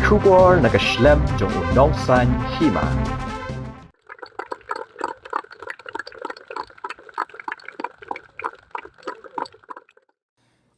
Shubor nagaslem jong unongsan Hima.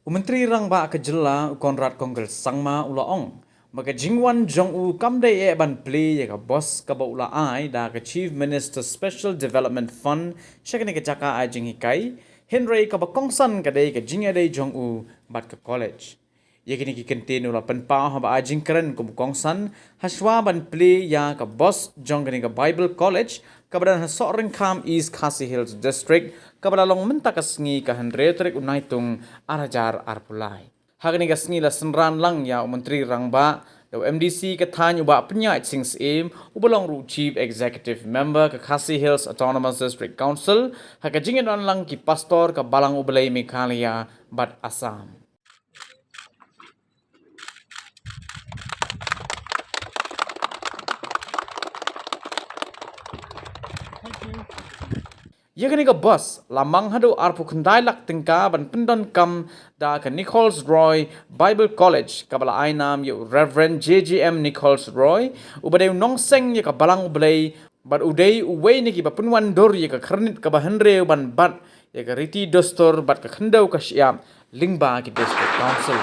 Menteri rang ba kejela Conrad Kongres sangma ulaong. Maka jingwan jong u kamde e ban Plie ya ka boss ka ba ula ai da ka Chief Minister Special Development Fund syakani ka jaka ai Jingïadei Hynrei ka ba kongsan ka dei ka Jingïadei jong u bat ka college. Ya kini ki kentin ula penpau ha ba ai jingkeren kum kongsan haswa ban Plie ya ka boss jong kani ka Bible College kabadan hasok ringkam East Khasi Hills District kabalalong mentakas ngi ka Hynrei trik unaitung arajar arpulai. Hagani ka sngi la senran lang ya menteri rang ba daw MDC ka than uba penya sings aim ubalong ru Chief Executive Member ka Khasi Hills Autonomous District Council haga jingin lang ki pastor ka balang ubalay Meghalaya bat Assam. Ya kini ka bus lamang hadu arpu kendai lak tingka ban pendon kam da ka Nichol'S Bible College kabala ai nam yu Reverend JGM Nichol'S ubadai nongseng ya ka balang ublay bat udai uway ni ki bapunwan dor ya ka kernit ka ba Hynrei ban bat ya ka riti dostor bat ka khendau ka siam lingba ki district council.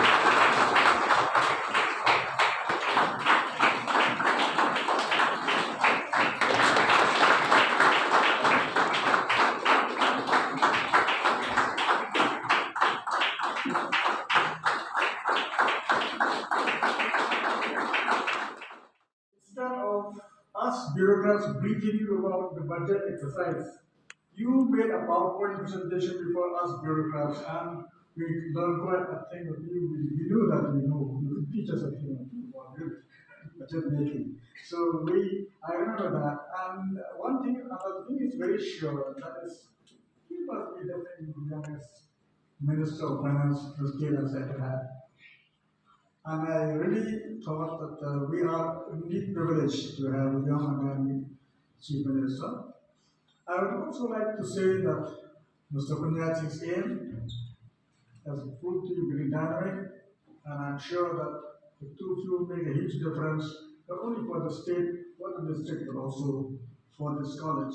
Instead of us bureaucrats briefing you about the budget exercise, you made a PowerPoint presentation before us bureaucrats, and we learned quite a thing of you. We knew that you know you could teach us a thing about budget making. So I remember that. And one thing, another thing is very sure, that is, he must be definitely the youngest Minister of Finance the state has ever had. And I really thought that we are indeed privileged to have a young and dynamic Chief Minister. I would also like to say that Mr. Punyati's aim has proved to be very dynamic, and I'm sure that the two of you make a huge difference, not only for the state, for the district, but also for this college.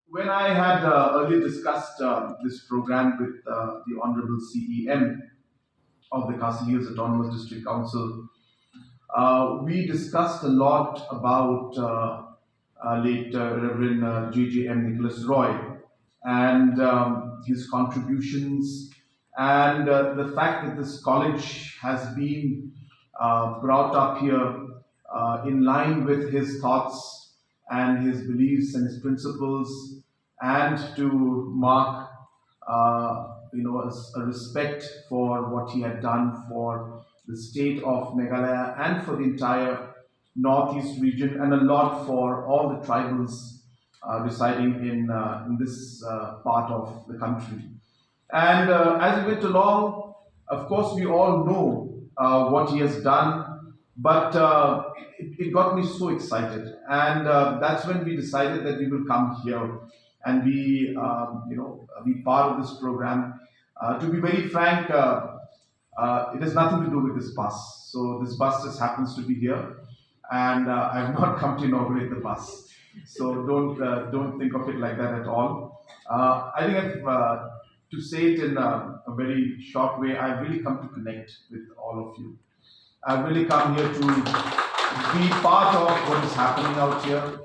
When I had earlier discussed this program with the Honorable CEM of the Khasi Hills Autonomous District Council, we discussed a lot about late Reverend JGM Nichol'S and his contributions, and the fact that this college has been brought up here in line with his thoughts and his beliefs and his principles, and to mark a respect for what he had done for the state of Meghalaya and for the entire northeast region, and a lot for all the tribals residing in this part of the country. And as we went along, of course, we all know what he has done, but it got me so excited, and that's when we decided that we will come here and be part of this program. To be very frank, it has nothing to do with this bus. So this bus just happens to be here, and I've not come to inaugurate the bus. So don't think of it like that at all. I think to say it in a very short way, I've really come to connect with all of you. I've really come here to be part of what is happening out here,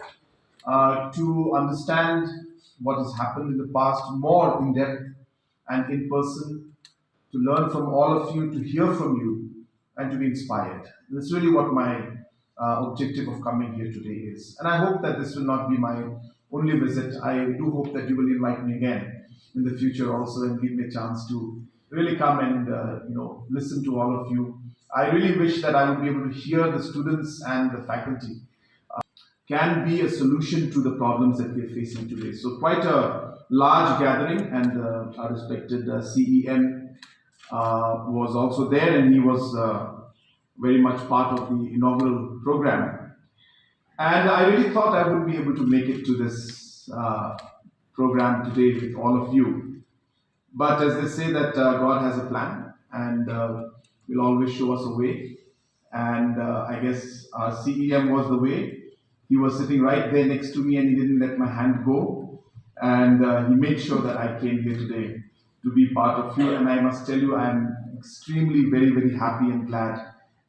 to understand what has happened in the past more in depth and in person, to learn from all of you, to hear from you, and to be inspired. That's really what my objective of coming here today is. And I hope that this will not be my only visit. I do hope that you will invite me again in the future also and give me a chance to really come and listen to all of you. I really wish that I would be able to hear the students and the faculty can be a solution to the problems that we're facing today. So quite a large gathering, and our respected CEM was also there, and he was very much part of the inaugural program. And I really thought I would be able to make it to this program today with all of you. But as they say that God has a plan, and will always show us a way. and I guess our CEM was the way. He was sitting right there next to me, and he didn't let my hand go. And he made sure that I came here today to be part of you. And I must tell you, I am extremely, very, very happy and glad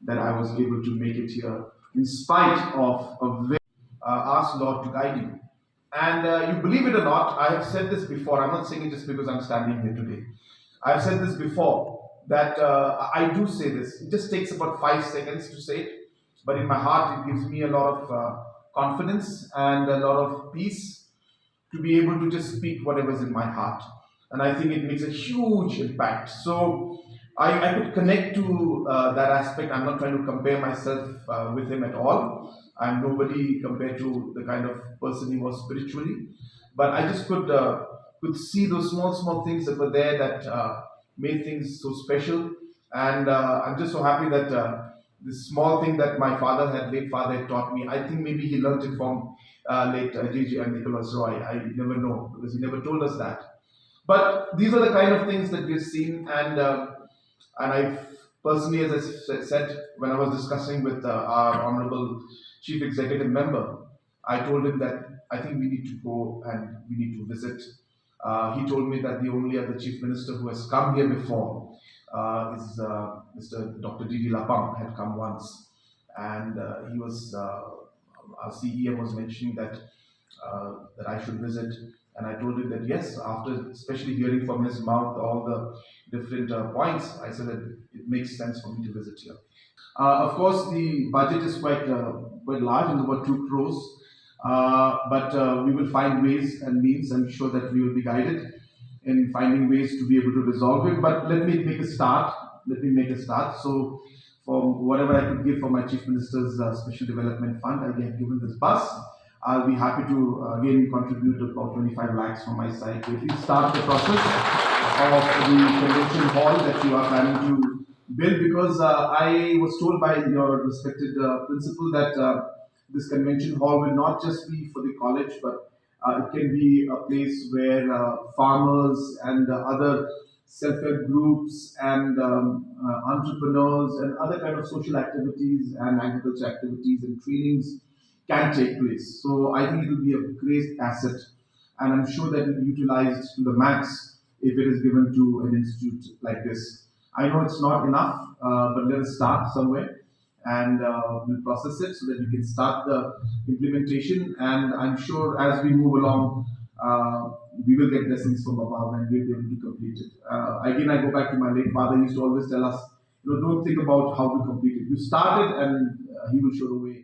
that I was able to make it here, in spite of a very ask Lord to guide you. And you believe it or not, I have said this before. I'm not saying it just because I'm standing here today. I've said this before that I do say this. It just takes about 5 seconds to say it, but in my heart, it gives me a lot of confidence and a lot of peace to be able to just speak whatever's in my heart. And I think it makes a huge impact. So I could connect to that aspect. I'm not trying to compare myself with him at all. I'm nobody compared to the kind of person he was spiritually. But I just could see those small things that were there that made things so special. And I'm just so happy that this small thing that my late father had taught me, I think maybe he learned it from late JJ and Nichol'S. I never know because he never told us that. But these are the kind of things that we've seen, and I personally, as I said, when I was discussing with our honorable chief executive member, I told him that I think we need to go and we need to visit. He told me that the only other chief minister who has come here before is Mr. Dr. D.D. Lapang had come once, and he was our CEM was mentioning that that I should visit. And I told him that yes, after especially hearing from his mouth all the different points, I said that it makes sense for me to visit here. Of course, the budget is quite large, and about 2 crores. But we will find ways and means. I'm sure that we will be guided in finding ways to be able to resolve it. But let me make a start. So, for whatever I could give for my chief minister's special development fund, I have given this bus. I'll be happy to again contribute about 25 lakhs from my side to at least start the process of the convention hall that you are planning to build, because I was told by your respected principal that this convention hall will not just be for the college, but it can be a place where farmers and other self-help groups and entrepreneurs and other kind of social activities and agriculture activities and trainings can take place. So I think it will be a great asset, and I'm sure that it will be utilized to the max if it is given to an institute like this. I know it's not enough, but let us start somewhere, and we'll process it so that we can start the implementation. And I'm sure as we move along, we will get blessings from above and we'll be able to complete it. Again, I go back to my late father. He used to always tell us, don't think about how to complete it. You start it, and he will show the way.